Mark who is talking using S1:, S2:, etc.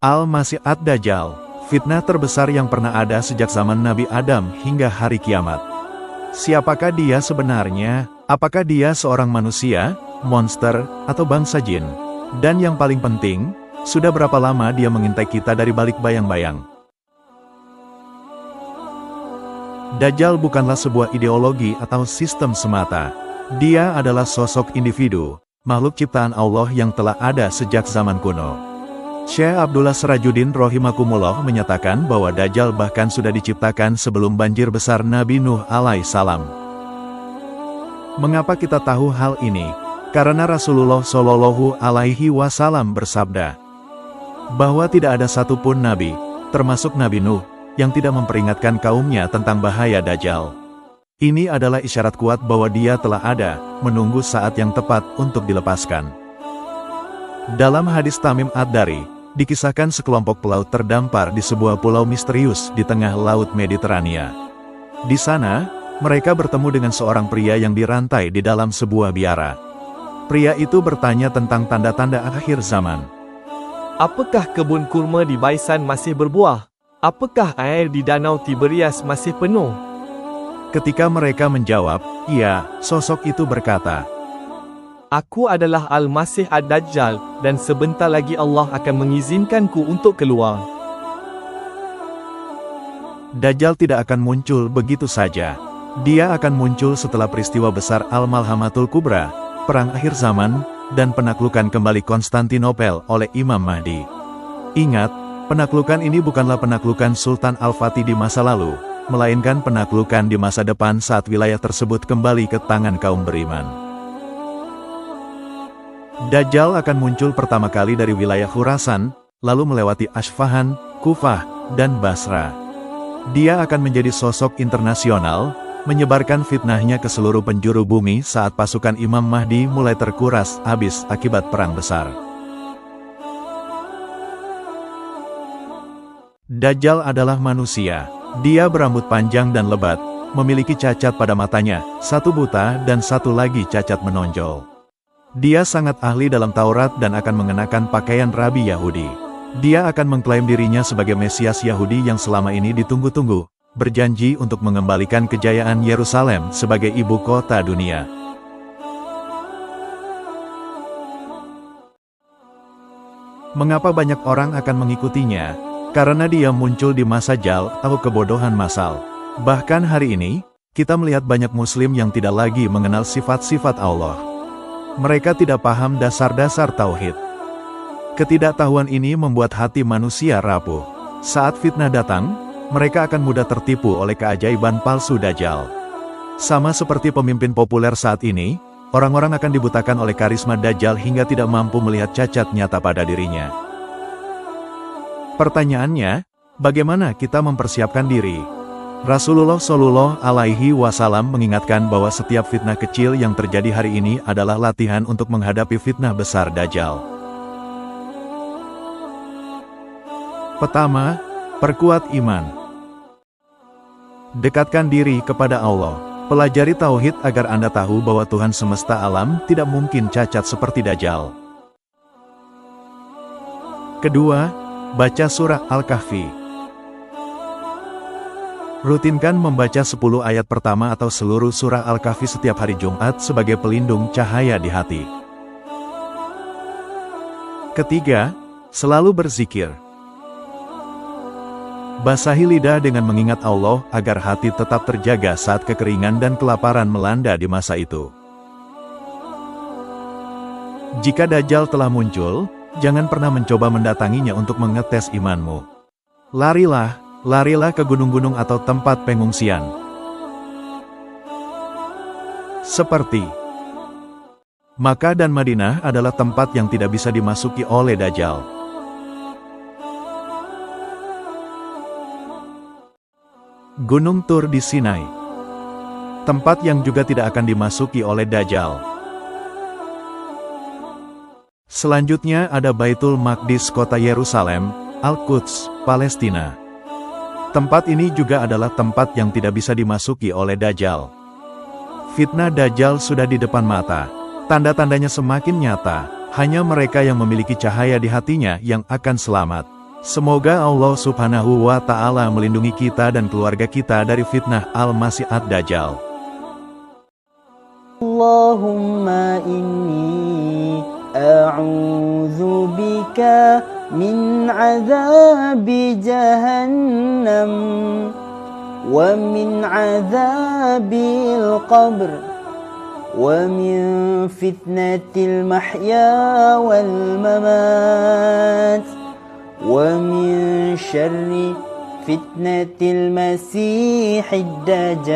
S1: Al-Masih Ad-Dajjal, fitnah terbesar yang pernah ada sejak zaman Nabi Adam hingga hari kiamat. Siapakah dia sebenarnya? Apakah dia seorang manusia, monster, atau bangsa jin? Dan yang paling penting, sudah berapa lama dia mengintai kita dari balik bayang-bayang? Dajjal bukanlah sebuah ideologi atau sistem semata. Dia adalah sosok individu, makhluk ciptaan Allah yang telah ada sejak zaman kuno. Syekh Abdullah Sirajuddin Rohimakumullah menyatakan bahwa Dajjal bahkan sudah diciptakan sebelum banjir besar Nabi Nuh alaihissalam. Mengapa kita tahu hal ini? Karena Rasulullah Shallallahu Alaihi Wasallam bersabda bahwa tidak ada satupun nabi, termasuk Nabi Nuh, yang tidak memperingatkan kaumnya tentang bahaya Dajjal. Ini adalah isyarat kuat bahwa dia telah ada, menunggu saat yang tepat untuk dilepaskan. Dalam hadis Tamim Ad-Dari, dikisahkan sekelompok pelaut terdampar di sebuah pulau misterius di tengah Laut Mediterania. Di sana, mereka bertemu dengan seorang pria yang dirantai di dalam sebuah biara. Pria itu bertanya tentang tanda-tanda akhir zaman.
S2: Apakah kebun kurma di Baisan masih berbuah? Apakah air di Danau Tiberias masih penuh?
S1: Ketika mereka menjawab, iya, sosok itu berkata,
S2: Aku adalah Al-Masih Ad-Dajjal, dan sebentar lagi Allah akan mengizinkanku untuk keluar.
S1: Dajjal tidak akan muncul begitu saja. Dia akan muncul setelah peristiwa besar Al-Malhamatul Kubra, perang akhir zaman, dan penaklukan kembali Konstantinopel oleh Imam Mahdi. Ingat, penaklukan ini bukanlah penaklukan Sultan Al-Fatih di masa lalu, melainkan penaklukan di masa depan saat wilayah tersebut kembali ke tangan kaum beriman. Dajjal akan muncul pertama kali dari wilayah Khurasan, lalu melewati Asfahan, Kufah, dan Basra. Dia akan menjadi sosok internasional, menyebarkan fitnahnya ke seluruh penjuru bumi saat pasukan Imam Mahdi mulai terkuras habis akibat perang besar. Dajjal adalah manusia. Dia berambut panjang dan lebat, memiliki cacat pada matanya, satu buta dan satu lagi cacat menonjol. Dia sangat ahli dalam Taurat dan akan mengenakan pakaian rabi Yahudi. Dia akan mengklaim dirinya sebagai Mesias Yahudi yang selama ini ditunggu-tunggu, berjanji untuk mengembalikan kejayaan Yerusalem sebagai ibu kota dunia. Mengapa banyak orang akan mengikutinya? Karena dia muncul di masa jahil atau kebodohan massal. Bahkan hari ini, kita melihat banyak muslim yang tidak lagi mengenal sifat-sifat Allah. Mereka tidak paham dasar-dasar tauhid. Ketidaktahuan ini membuat hati manusia rapuh. Saat fitnah datang, mereka akan mudah tertipu oleh keajaiban palsu Dajjal. Sama seperti pemimpin populer saat ini, orang-orang akan dibutakan oleh karisma Dajjal hingga tidak mampu melihat cacat nyata pada dirinya. Pertanyaannya, bagaimana kita mempersiapkan diri? Rasulullah Shallallahu Alaihi Wasallam mengingatkan bahwa setiap fitnah kecil yang terjadi hari ini adalah latihan untuk menghadapi fitnah besar Dajjal. Pertama, perkuat iman. Dekatkan diri kepada Allah. Pelajari tauhid agar Anda tahu bahwa Tuhan semesta alam tidak mungkin cacat seperti Dajjal. Kedua, baca surah Al-Kahfi. Rutinkan membaca 10 ayat pertama atau seluruh surah Al-Kahfi setiap hari Jumat sebagai pelindung cahaya di hati. Ketiga, selalu berzikir. Basahi lidah dengan mengingat Allah agar hati tetap terjaga saat kekeringan dan kelaparan melanda di masa itu. Jika Dajjal telah muncul, jangan pernah mencoba mendatanginya untuk mengetes imanmu. Larilah ke gunung-gunung atau tempat pengungsian. Seperti Makkah dan Madinah adalah tempat yang tidak bisa dimasuki oleh Dajjal. Gunung Tur di Sinai, tempat yang juga tidak akan dimasuki oleh Dajjal. Selanjutnya ada Baitul Maqdis, kota Yerusalem, Al-Quds, Palestina. Tempat ini juga adalah tempat yang tidak bisa dimasuki oleh Dajjal. Fitnah Dajjal sudah di depan mata. Tanda-tandanya semakin nyata. Hanya mereka yang memiliki cahaya di hatinya yang akan selamat. Semoga Allah Subhanahu wa Ta'ala melindungi kita dan keluarga kita dari fitnah Al-Masih Ad-Dajjal.
S3: Allahumma inni a'udzu bika min 'adzabi jahannam wa min 'adzabil qabr wa min fitnatil mahya wal mamat wa min syarri fitnatil masihid dajjal.